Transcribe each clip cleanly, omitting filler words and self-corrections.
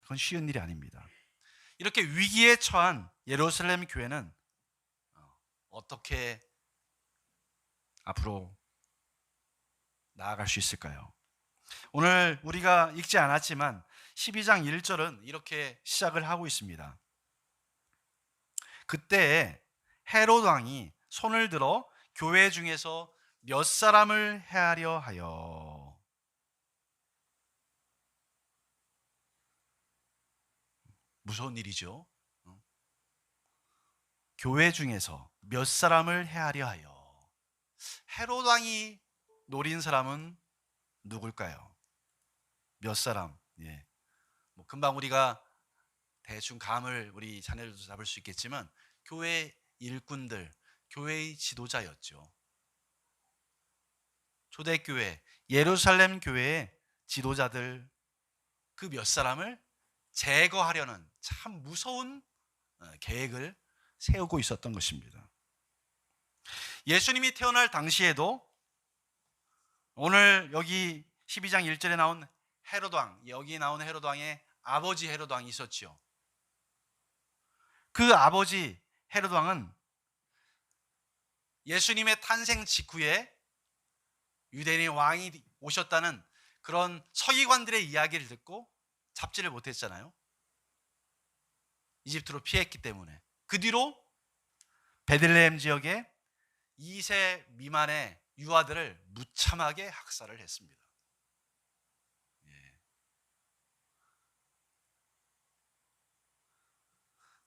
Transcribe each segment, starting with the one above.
그건 쉬운 일이 아닙니다. 이렇게 위기에 처한 예루살렘 교회는 어떻게 앞으로 나아갈 수 있을까요? 오늘 우리가 읽지 않았지만 12장 1절은 이렇게 시작을 하고 있습니다. 그때 헤롯 왕이 손을 들어 교회 중에서 몇 사람을 해하려 하여. 무서운 일이죠. 교회 중에서 몇 사람을 해하려 하여. 헤롯 왕이 노린 사람은 누굴까요? 몇 사람? 예. 뭐 금방 우리가 대충 감을 우리 자녀들도 잡을 수 있겠지만 교회 일꾼들, 교회의 지도자였죠. 초대교회, 예루살렘 교회의 지도자들 그 몇 사람을 제거하려는 참 무서운 계획을 세우고 있었던 것입니다. 예수님이 태어날 당시에도 오늘 여기 12장 1절에 나온 헤롯 왕, 여기 나온 헤롯 왕의 아버지 헤롯 왕이 있었죠. 그 아버지 헤롯 왕은 예수님의 탄생 직후에 유대인의 왕이 오셨다는 그런 서기관들의 이야기를 듣고 잡지를 못했잖아요. 이집트로 피했기 때문에. 그 뒤로 베들레헴 지역에 2세 미만의 유아들을 무참하게 학살을 했습니다.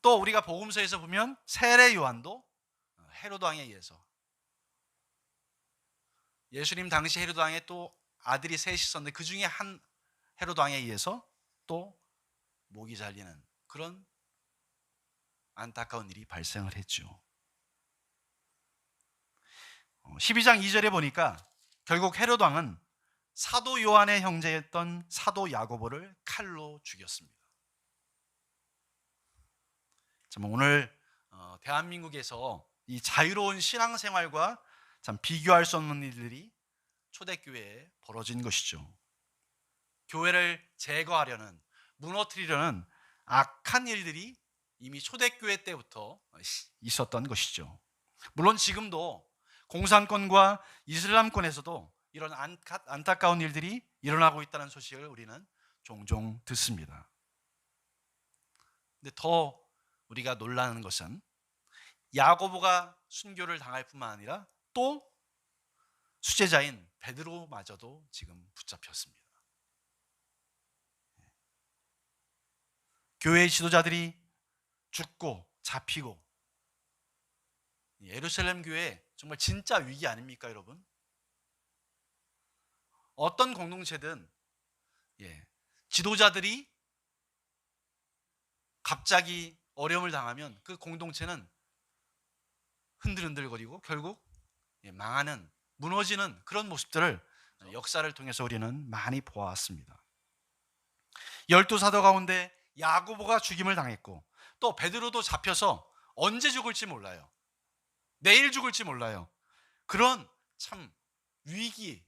또 우리가 복음서에서 보면 세례 요한도 헤롯 왕에 의해서, 예수님 당시 헤롯 왕의 또 아들이 셋이 있었는데 그 중에 한 헤롯 왕에 의해서 또 목이 잘리는 그런 안타까운 일이 발생을 했죠. 12장 2절에 보니까 결국 헤롯 왕은 사도 요한의 형제였던 사도 야고보를 칼로 죽였습니다. 오늘 대한민국에서 이 자유로운 신앙생활과 참 비교할 수 없는 일들이 초대교회에 벌어진 것이죠. 교회를 제거하려는, 무너뜨리려는 악한 일들이 이미 초대교회 때부터 있었던 것이죠. 물론 지금도 공산권과 이슬람권에서도 이런 안타까운 일들이 일어나고 있다는 소식을 우리는 종종 듣습니다. 근데 더 우리가 놀라는 것은 야고보가 순교를 당할 뿐만 아니라 또 수제자인 베드로마저도 지금 붙잡혔습니다. 교회의 지도자들이 죽고 잡히고, 예루살렘 교회 정말 진짜 위기 아닙니까, 여러분? 어떤 공동체든 지도자들이 갑자기 어려움을 당하면 그 공동체는 흔들흔들거리고 결국 망하는, 무너지는 그런 모습들을 역사를 통해서 우리는 많이 보아왔습니다. 12사도 가운데 야고보가 죽임을 당했고 또 베드로도 잡혀서 언제 죽을지 몰라요. 내일 죽을지 몰라요. 그런 참 위기,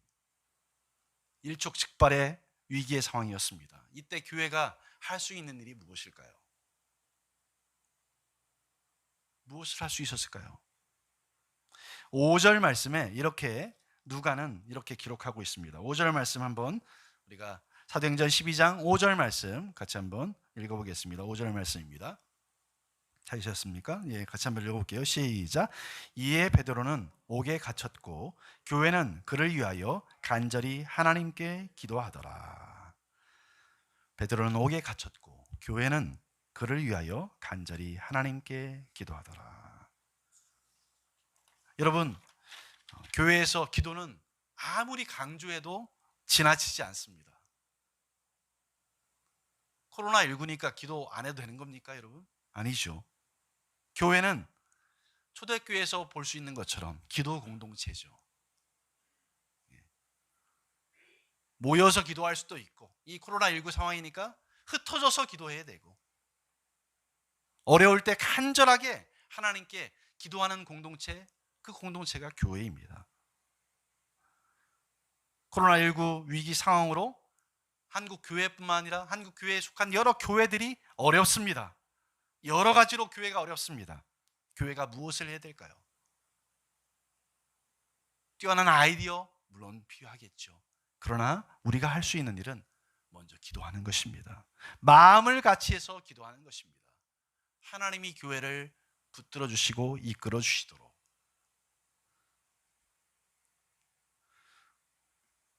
일촉즉발의 위기의 상황이었습니다. 이때 교회가 할 수 있는 일이 무엇일까요? 무엇을 할 수 있었을까요? 5절 말씀에 이렇게 누가는 이렇게 기록하고 있습니다. 5절 말씀 한번 우리가 사도행전 12장 5절 말씀 같이 한번 읽어보겠습니다. 5절 말씀입니다. 찾으셨습니까? 예, 같이 한번 읽어볼게요. 시작. 이에 베드로는 옥에 갇혔고 교회는 그를 위하여 간절히 하나님께 기도하더라. 베드로는 옥에 갇혔고 교회는 그를 위하여 간절히 하나님께 기도하더라. 여러분, 교회에서 기도는 아무리 강조해도 지나치지 않습니다. 코로나19니까 기도 안 해도 되는 겁니까, 여러분? 아니죠. 교회는 초대교회에서 볼 수 있는 것처럼 기도 공동체죠. 모여서 기도할 수도 있고, 이 코로나19 상황이니까 흩어져서 기도해야 되고, 어려울 때 간절하게 하나님께 기도하는 공동체, 그 공동체가 교회입니다. 코로나19 위기 상황으로 한국 교회뿐만 아니라 한국 교회에 속한 여러 교회들이 어렵습니다. 여러 가지로 교회가 어렵습니다. 교회가 무엇을 해야 될까요? 뛰어난 아이디어 물론 필요하겠죠. 그러나 우리가 할 수 있는 일은 먼저 기도하는 것입니다. 마음을 같이 해서 기도하는 것입니다. 하나님이 교회를 붙들어 주시고 이끌어 주시도록.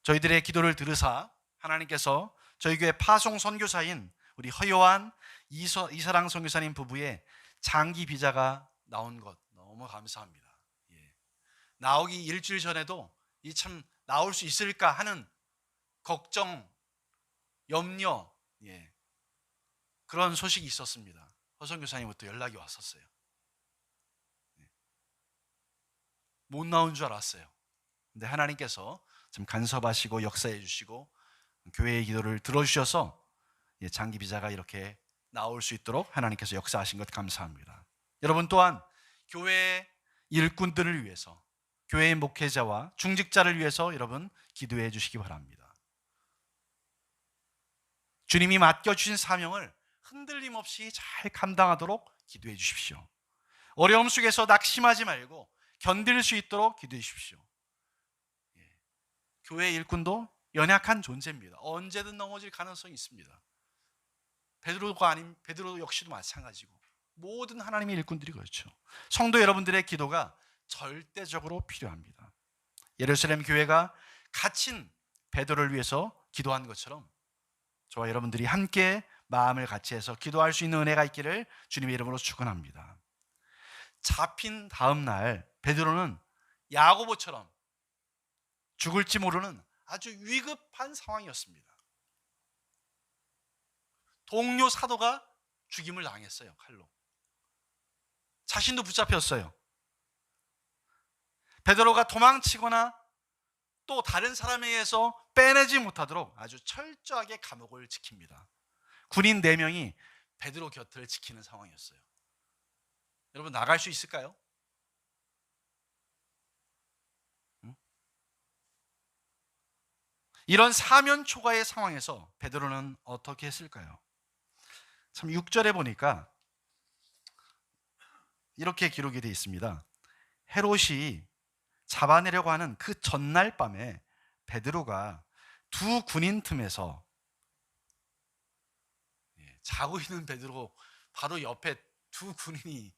저희들의 기도를 들으사 하나님께서 저희 교회 파송 선교사인 우리 허요한 이사랑 선교사님 부부의 장기 비자가 나온 것 너무 감사합니다. 예. 나오기 일주일 전에도 이 참 나올 수 있을까 하는 걱정, 염려, 예. 그런 소식이 있었습니다. 허 선교사님부터 연락이 왔었어요. 예. 못 나온 줄 알았어요. 근데 하나님께서 좀 간섭하시고 역사해 주시고 교회의 기도를 들어주셔서 장기 비자가 이렇게 나올 수 있도록 하나님께서 역사하신 것 감사합니다. 여러분 또한 교회의 일꾼들을 위해서, 교회의 목회자와 중직자를 위해서 여러분 기도해 주시기 바랍니다. 주님이 맡겨주신 사명을 흔들림 없이 잘 감당하도록 기도해 주십시오. 어려움 속에서 낙심하지 말고 견딜 수 있도록 기도해 주십시오. 교회 일꾼도 연약한 존재입니다. 언제든 넘어질 가능성이 있습니다. 베드로 역시도 마찬가지고 모든 하나님의 일꾼들이 그렇죠. 성도 여러분들의 기도가 절대적으로 필요합니다. 예루살렘 교회가 갇힌 베드로를 위해서 기도한 것처럼 저와 여러분들이 함께 마음을 같이 해서 기도할 수 있는 은혜가 있기를 주님의 이름으로 축원합니다. 잡힌 다음 날 베드로는 야고보처럼 죽을지 모르는 아주 위급한 상황이었습니다. 동료 사도가 죽임을 당했어요. 칼로. 자신도 붙잡혔어요. 베드로가 도망치거나 또 다른 사람에 의해서 빼내지 못하도록 아주 철저하게 감옥을 지킵니다. 군인 4명이 베드로 곁을 지키는 상황이었어요. 여러분 나갈 수 있을까요? 이런 사면 초과의 상황에서 베드로는 어떻게 했을까요? 참 6절에 보니까 이렇게 기록이 되어 있습니다. 헤롯이 잡아내려고 하는 그 전날 밤에 베드로가 두 군인 틈에서 자고 있는 베드로 바로 옆에 두 군인이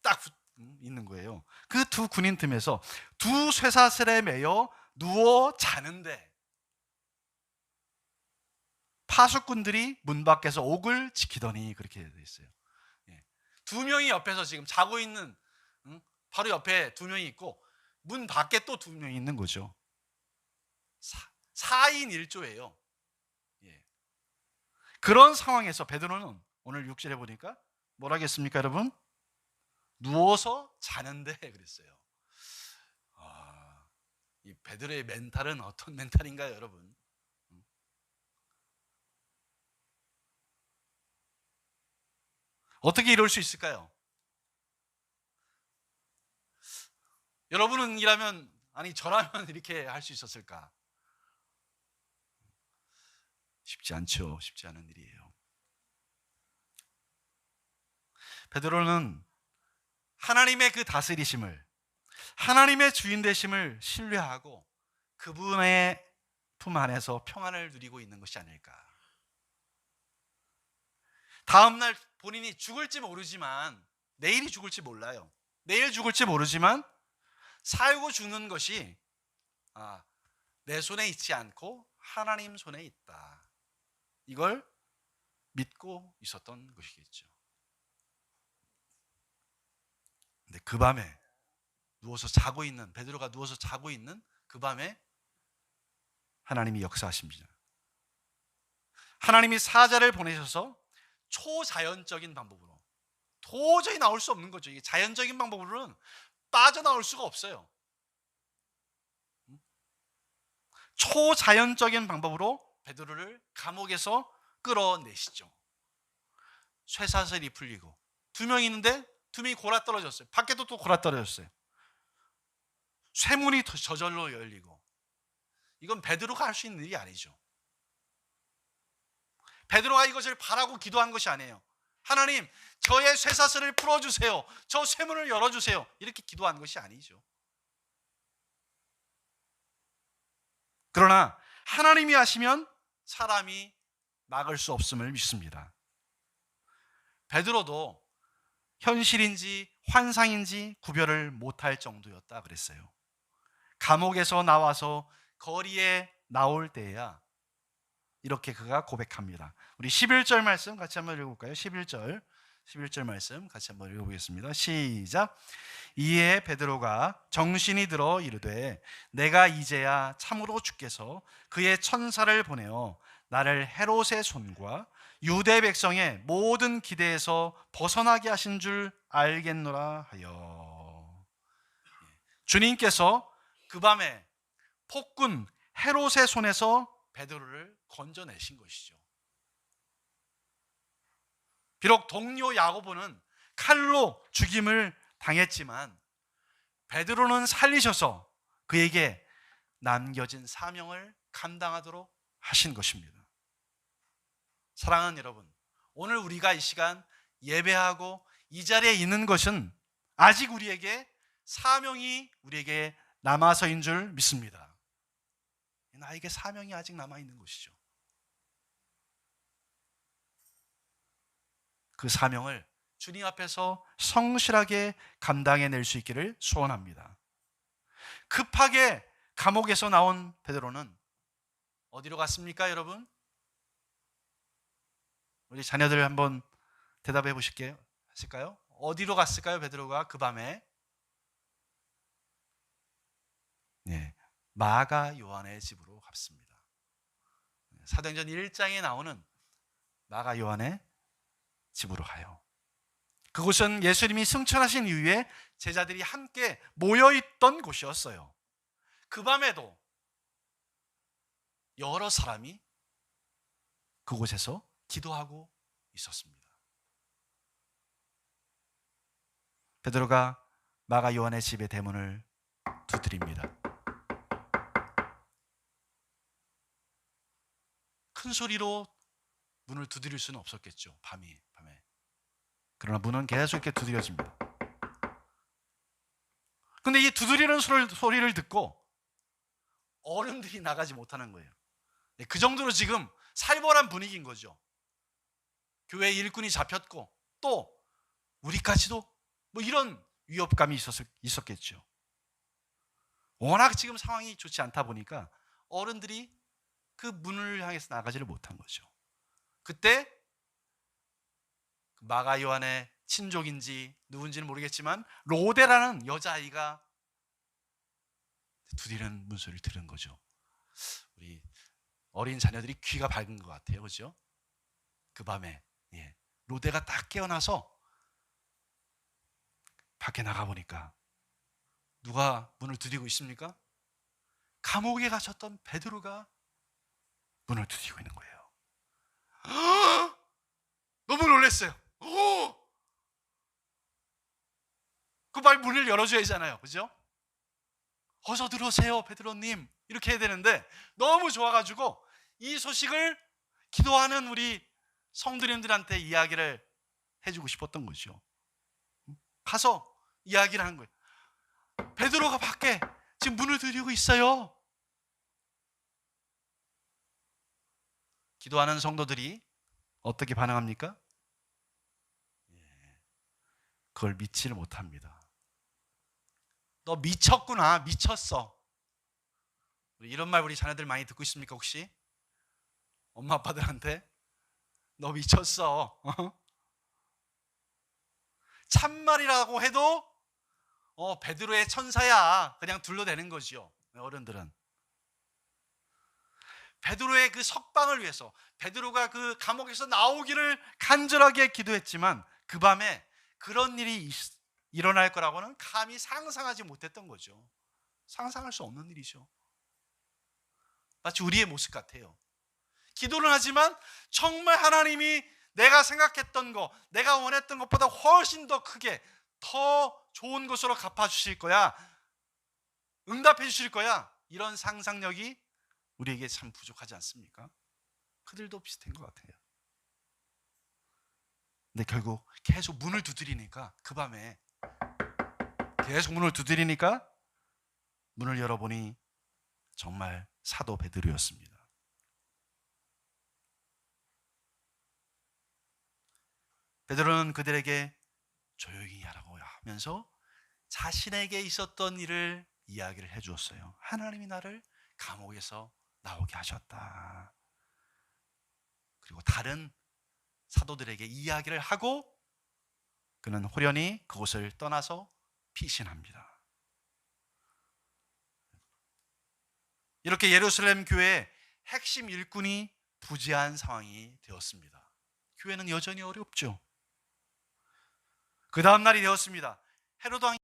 딱 있는 거예요. 그 두 군인 틈에서 두 쇠사슬에 매여 누워 자는데 파수꾼들이 문 밖에서 옥을 지키더니 그렇게 되어 있어요. 두 명이 옆에서 지금 자고 있는 바로 옆에 두 명이 있고 문 밖에 또 두 명이 있는 거죠. 4인 1조예요. 그런 상황에서 베드로는 오늘 6절에 보니까 뭐라 했습니까 여러분? 누워서 자는데 그랬어요. 이 베드로의 멘탈은 어떤 멘탈인가요 여러분? 어떻게 이럴 수 있을까요? 여러분은 이라면 아니 저라면 이렇게 할 수 있었을까? 쉽지 않죠. 쉽지 않은 일이에요. 베드로는 하나님의 그 다스리심을, 하나님의 주인 되심을 신뢰하고 그분의 품 안에서 평안을 누리고 있는 것이 아닐까. 다음날 본인이 죽을지 모르지만, 내일이 죽을지 몰라요. 내일 죽을지 모르지만 살고 죽는 것이 내 손에 있지 않고 하나님 손에 있다. 이걸 믿고 있었던 것이겠죠. 근데 그 밤에 베드로가 누워서 자고 있는 그 밤에 하나님이 역사하십니다. 하나님이 사자를 보내셔서 초자연적인 방법으로, 도저히 나올 수 없는 거죠. 이게 자연적인 방법으로는 빠져나올 수가 없어요. 초자연적인 방법으로 베드로를 감옥에서 끌어내시죠. 쇠사슬이 풀리고 두 명이 있는데 두 명이 골아떨어졌어요. 밖에도 또 골아떨어졌어요. 쇠문이 저절로 열리고. 이건 베드로가 할 수 있는 일이 아니죠. 베드로가 이것을 바라고 기도한 것이 아니에요. 하나님, 저의 쇠사슬을 풀어주세요. 저 쇠문을 열어주세요. 이렇게 기도한 것이 아니죠. 그러나 하나님이 하시면 사람이 막을 수 없음을 믿습니다. 베드로도 현실인지 환상인지 구별을 못할 정도였다 그랬어요. 감옥에서 나와서 거리에 나올 때야 이렇게 그가 고백합니다. 우리 11절 말씀 같이 한번 읽어볼까요? 11절 말씀 같이 한번 읽어보겠습니다. 시작. 이에 베드로가 정신이 들어 이르되 내가 이제야 참으로 주께서 그의 천사를 보내어 나를 헤롯의 손과 유대 백성의 모든 기대에서 벗어나게 하신 줄 알겠노라 하여. 주님께서 그 밤에 폭군 헤롯의 손에서 베드로를 건져내신 것이죠. 비록 동료 야고보는 칼로 죽임을 당했지만 베드로는 살리셔서 그에게 남겨진 사명을 감당하도록 하신 것입니다. 사랑하는 여러분, 오늘 우리가 이 시간 예배하고 이 자리에 있는 것은 아직 우리에게 사명이 우리에게 남아서인 줄 믿습니다. 나에게 사명이 아직 남아있는 것이죠. 그 사명을 주님 앞에서 성실하게 감당해낼 수 있기를 소원합니다. 급하게 감옥에서 나온 베드로는 어디로 갔습니까, 여러분? 우리 자녀들 한번 대답해 보실까요? 어디로 갔을까요, 베드로가 그 밤에? 네, 마가 요한의 집으로 갔습니다. 사도행전 1장에 나오는 마가 요한의 집으로 가요. 그곳은 예수님이 승천하신 이후에 제자들이 함께 모여있던 곳이었어요. 그 밤에도 여러 사람이 그곳에서 기도하고 있었습니다. 베드로가 마가 요한의 집의 대문을 두드립니다. 큰 소리로 문을 두드릴 수는 없었겠죠. 밤에. 그러나 문은 계속 이렇게 두드려집니다. 근데 이 두드리는 소리를 듣고 어른들이 나가지 못하는 거예요. 그 정도로 지금 살벌한 분위기인 거죠. 교회 일꾼이 잡혔고 또 우리까지도 뭐 이런 위협감이 있었겠죠. 워낙 지금 상황이 좋지 않다 보니까 어른들이 그 문을 향해서 나가지를 못한 거죠. 그때 마가 요한의 친족인지 누군지는 모르겠지만 로데라는 여자아이가 두드리는 문소리를 들은 거죠. 우리 어린 자녀들이 귀가 밝은 것 같아요. 그죠? 그 밤에 로데가 딱 깨어나서 밖에 나가보니까 누가 문을 두드리고 있습니까? 감옥에 갇혔던 베드로가 문을 두드리고 있는 거예요. 너무 놀랐어요. 그 말 문을 열어줘야 하잖아요. 그죠? 어서 들어오세요, 베드로님. 이렇게 해야 되는데 너무 좋아가지고 이 소식을 기도하는 우리 성도님들한테 이야기를 해주고 싶었던 거죠. 가서 이야기를 하는 거예요. 베드로가 밖에 지금 문을 두드리고 있어요. 기도하는 성도들이 어떻게 반응합니까? 그걸 믿지를 못합니다. 너 미쳤구나, 미쳤어. 이런 말 우리 자녀들 많이 듣고 있습니까 혹시? 엄마 아빠들한테 너 미쳤어. 참말이라고 해도 베드로의 천사야 그냥 둘러대는 거지요. 어른들은 베드로의 그 석방을 위해서 베드로가 그 감옥에서 나오기를 간절하게 기도했지만 그 밤에 그런 일이 일어날 거라고는 감히 상상하지 못했던 거죠. 상상할 수 없는 일이죠. 마치 우리의 모습 같아요. 기도를 하지만 정말 하나님이 내가 생각했던 거, 내가 원했던 것보다 훨씬 더 크게 더 좋은 것으로 갚아주실 거야, 응답해 주실 거야, 이런 상상력이 우리에게 참 부족하지 않습니까? 그들도 비슷한 것 같아요. 근데 결국 계속 문을 두드리니까, 그 밤에 계속 문을 두드리니까 문을 열어보니 정말 사도 베드로였습니다. 베드로는 그들에게 조용히 하라고 하면서 자신에게 있었던 일을 이야기를 해주었어요. 하나님이 나를 감옥에서 나오게 하셨다. 그리고 다른 사도들에게 이야기를 하고 그는 호련히 그곳을 떠나서 피신합니다. 이렇게 예루살렘 교회의 핵심 일꾼이 부재한 상황이 되었습니다. 교회는 여전히 어렵죠. 그 다음 날이 되었습니다. 헤로도 왕이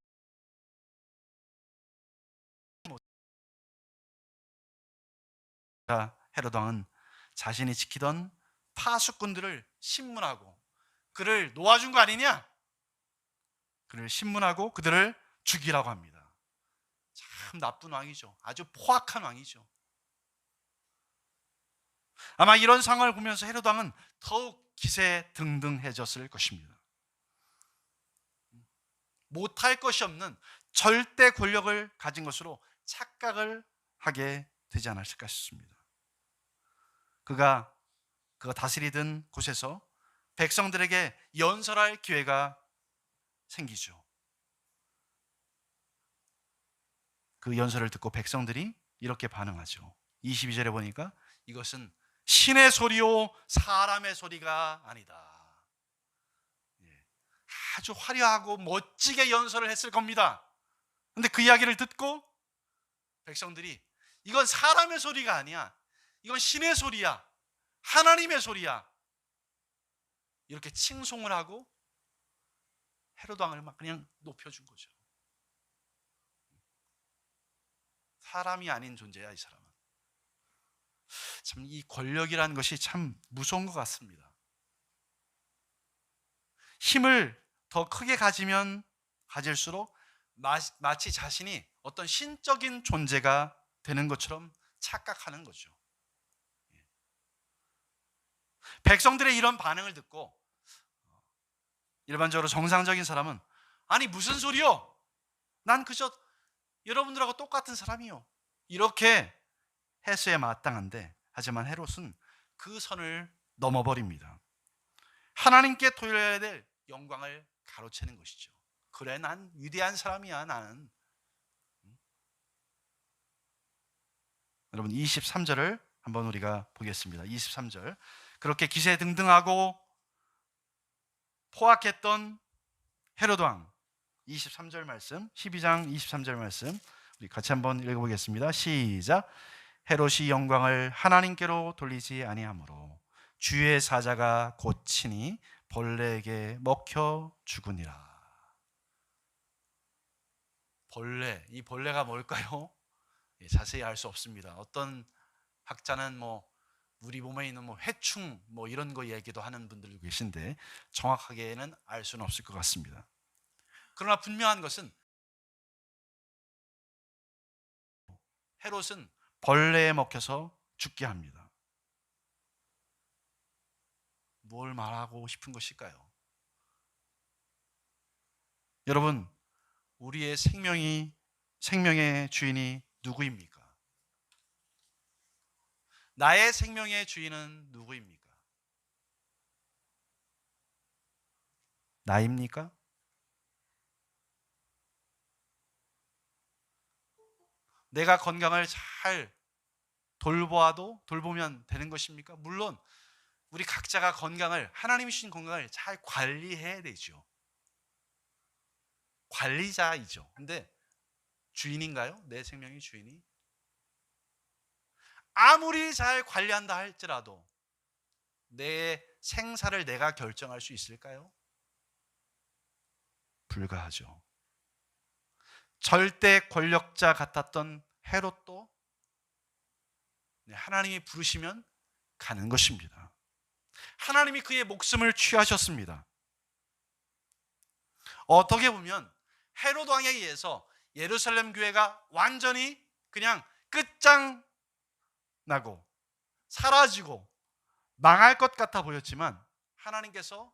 헤로도 왕은 자신이 지키던 파수꾼들을 신문하고 그를 놓아준 거 아니냐? 그를 신문하고 그들을 죽이라고 합니다. 참 나쁜 왕이죠. 아주 포악한 왕이죠. 아마 이런 상황을 보면서 헤로도 왕은 더욱 기세등등해졌을 것입니다. 못할 것이 없는 절대 권력을 가진 것으로 착각을 하게 되지 않았을까 싶습니다. 그가 다스리던 곳에서 백성들에게 연설할 기회가 생기죠. 그 연설을 듣고 백성들이 이렇게 반응하죠. 22절에 보니까 이것은 신의 소리요 사람의 소리가 아니다. 아주 화려하고 멋지게 연설을 했을 겁니다. 그런데 그 이야기를 듣고 백성들이 이건 사람의 소리가 아니야. 이건 신의 소리야. 하나님의 소리야. 이렇게 칭송을 하고 헤로도 왕을 막 그냥 높여준 거죠. 사람이 아닌 존재야, 이 사람은. 참 이 권력이라는 것이 참 무서운 것 같습니다. 힘을 더 크게 가지면 가질수록 마치 자신이 어떤 신적인 존재가 되는 것처럼 착각하는 거죠. 백성들의 이런 반응을 듣고 일반적으로 정상적인 사람은 아니 무슨 소리요? 난 그저 여러분들하고 똑같은 사람이요. 이렇게 했어야 마땅한데, 하지만 헤롯은 그 선을 넘어버립니다. 하나님께 돌려야 될 영광을 가로채는 것이죠. 그래, 난 위대한 사람이야, 나는. 여러분 23절을 한번 우리가 보겠습니다. 23절. 그렇게 기세등등하고 포악했던 헤롯 왕, 23절 말씀, 12장 23절 말씀 우리 같이 한번 읽어보겠습니다. 시작. 헤롯이 영광을 하나님께로 돌리지 아니하므로 주의 사자가 고치니 벌레에게 먹혀 죽으니라. 벌레, 이 벌레가 뭘까요? 자세히 알 수 없습니다. 어떤 학자는 우리 몸에 있는 해충 이런 거 얘기도 하는 분들도 계신데 정확하게는 알 수는 없을 것 같습니다. 그러나 분명한 것은 헤롯은 벌레에 먹혀서 죽게 합니다. 뭘 말하고 싶은 것일까요? 여러분, 우리의 생명의 주인이 누구입니까? 나의 생명의 주인은 누구입니까? 나입니까? 내가 건강을 잘 돌보면 되는 것입니까? 물론 우리 각자가 하나님이 주신 건강을 잘 관리해야 되죠. 관리자이죠. 근데 주인인가요? 내 생명의 주인이? 아무리 잘 관리한다 할지라도 내 생사를 내가 결정할 수 있을까요? 불가하죠. 절대 권력자 같았던 헤롯도 하나님이 부르시면 가는 것입니다. 하나님이 그의 목숨을 취하셨습니다. 어떻게 보면 헤롯 왕에 의해서 예루살렘 교회가 완전히 그냥 끝장나고 사라지고 망할 것 같아 보였지만 하나님께서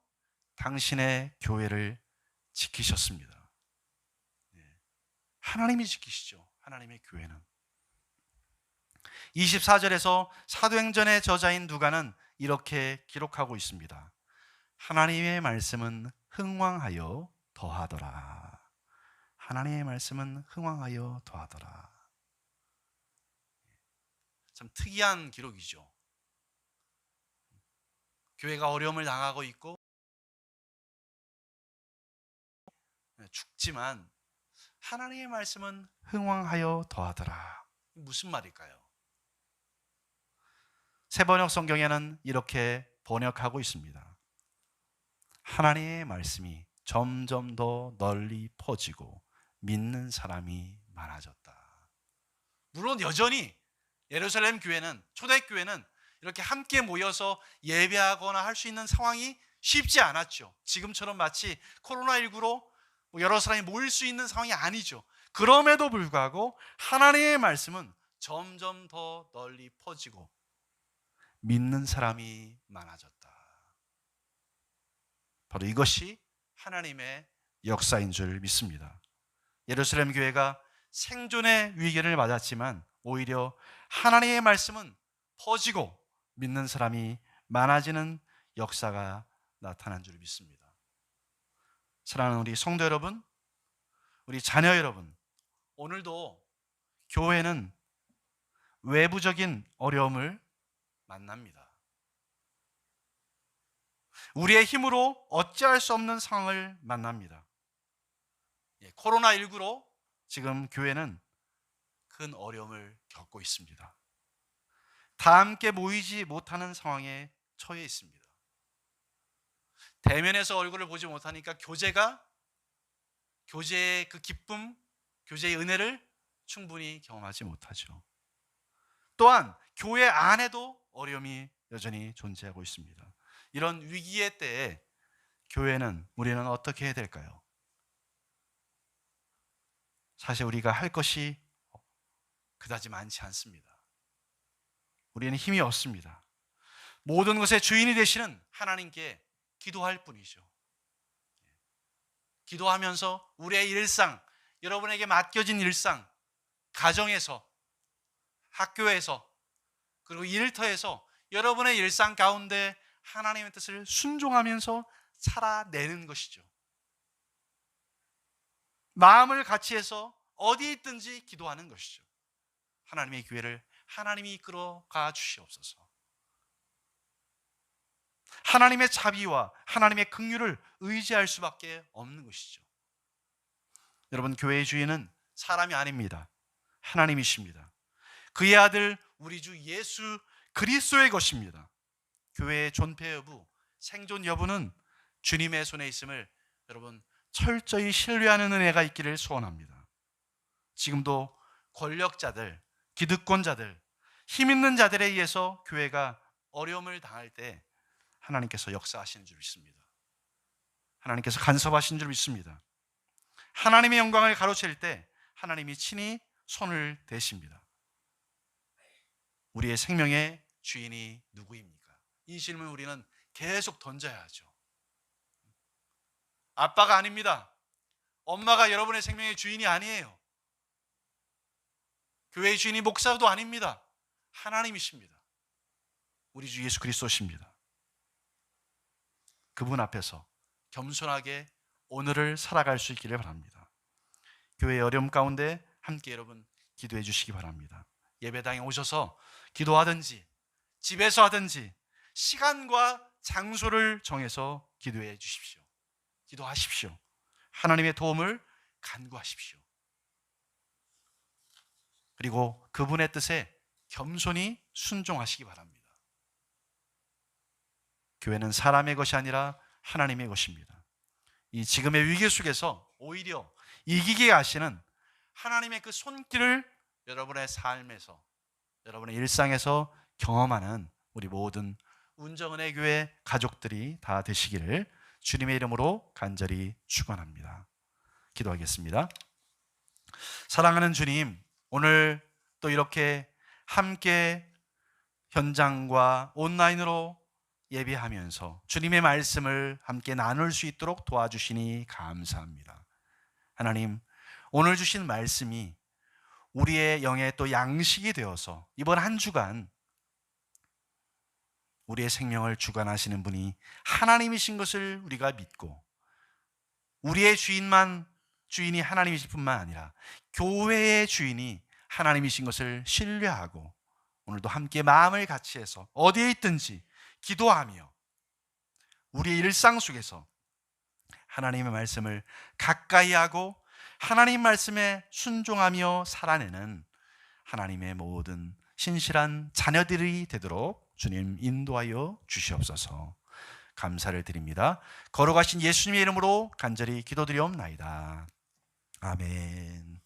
당신의 교회를 지키셨습니다. 하나님이 지키시죠. 하나님의 교회는. 24절에서 사도행전의 저자인 누가는 이렇게 기록하고 있습니다. 하나님의 말씀은 흥왕하여 더하더라. 하나님의 말씀은 흥왕하여 더하더라. 참 특이한 기록이죠. 교회가 어려움을 당하고 있고 죽지만 하나님의 말씀은 흥왕하여 더하더라. 무슨 말일까요? 새번역 성경에는 이렇게 번역하고 있습니다. 하나님의 말씀이 점점 더 널리 퍼지고 믿는 사람이 많아졌다. 물론 여전히 예루살렘 교회는, 초대교회는 이렇게 함께 모여서 예배하거나 할 수 있는 상황이 쉽지 않았죠. 지금처럼 마치 코로나19로 여러 사람이 모일 수 있는 상황이 아니죠. 그럼에도 불구하고 하나님의 말씀은 점점 더 널리 퍼지고 믿는 사람이 많아졌다. 바로 이것이 하나님의 역사인 줄 믿습니다. 예루살렘 교회가 생존의 위기를 맞았지만 오히려 하나님의 말씀은 퍼지고 믿는 사람이 많아지는 역사가 나타난 줄 믿습니다. 사랑하는 우리 성도 여러분, 우리 자녀 여러분, 오늘도 교회는 외부적인 어려움을 만납니다. 우리의 힘으로 어찌할 수 없는 상황을 만납니다. 코로나19로 지금 교회는 큰 어려움을 겪고 있습니다. 다 함께 모이지 못하는 상황에 처해 있습니다. 대면에서 얼굴을 보지 못하니까 교제의 그 기쁨, 교제의 은혜를 충분히 경험하지 못하죠. 또한 교회 안에도 어려움이 여전히 존재하고 있습니다. 이런 위기의 때에 우리는 어떻게 해야 될까요? 사실 우리가 할 것이 그다지 많지 않습니다. 우리는 힘이 없습니다. 모든 것의 주인이 되시는 하나님께 기도할 뿐이죠. 기도하면서 우리의 일상, 여러분에게 맡겨진 일상, 가정에서, 학교에서, 그리고 일터에서 여러분의 일상 가운데 하나님의 뜻을 순종하면서 살아내는 것이죠. 마음을 같이 해서 어디 있든지 기도하는 것이죠. 하나님의 교회를 하나님이 이끌어가 주시옵소서. 하나님의 자비와 하나님의 긍휼을 의지할 수밖에 없는 것이죠. 여러분, 교회의 주인은 사람이 아닙니다. 하나님이십니다. 그의 아들 우리 주 예수 그리스도의 것입니다. 교회의 존폐 여부, 생존 여부는 주님의 손에 있음을 여러분 철저히 신뢰하는 은혜가 있기를 소원합니다. 지금도 권력자들, 기득권자들, 힘 있는 자들에 의해서 교회가 어려움을 당할 때 하나님께서 역사하시는 줄 믿습니다. 하나님께서 간섭하시는 줄 믿습니다. 하나님의 영광을 가로챌 때 하나님이 친히 손을 대십니다. 우리의 생명의 주인이 누구입니까? 이 질문 우리는 계속 던져야 하죠. 아빠가 아닙니다. 엄마가 여러분의 생명의 주인이 아니에요. 교회의 주인이 목사도 아닙니다. 하나님이십니다. 우리 주 예수 그리스도십니다. 그분 앞에서 겸손하게 오늘을 살아갈 수 있기를 바랍니다. 교회의 어려움 가운데 함께 여러분 기도해 주시기 바랍니다. 예배당에 오셔서 기도하든지 집에서 하든지 시간과 장소를 정해서 기도해 주십시오. 기도하십시오. 하나님의 도움을 간구하십시오. 그리고 그분의 뜻에 겸손히 순종하시기 바랍니다. 교회는 사람의 것이 아니라 하나님의 것입니다. 이 지금의 위기 속에서 오히려 이기게 하시는 하나님의 그 손길을 여러분의 삶에서, 여러분의 일상에서 경험하는 우리 모든 운정은혜 교회 가족들이 다 되시기를 주님의 이름으로 간절히 축원합니다. 기도하겠습니다. 사랑하는 주님, 오늘 또 이렇게 함께 현장과 온라인으로 예배하면서 주님의 말씀을 함께 나눌 수 있도록 도와주시니 감사합니다. 하나님, 오늘 주신 말씀이 우리의 영의 또 양식이 되어서 이번 한 주간 우리의 생명을 주관하시는 분이 하나님이신 것을 우리가 믿고, 우리의 주인이 하나님이실 뿐만 아니라 교회의 주인이 하나님이신 것을 신뢰하고, 오늘도 함께 마음을 같이 해서 어디에 있든지 기도하며 우리의 일상 속에서 하나님의 말씀을 가까이 하고 하나님 말씀에 순종하며 살아내는 하나님의 모든 신실한 자녀들이 되도록 주님 인도하여 주시옵소서. 감사를 드립니다. 거룩하신 예수님의 이름으로 간절히 기도드리옵나이다. 아멘.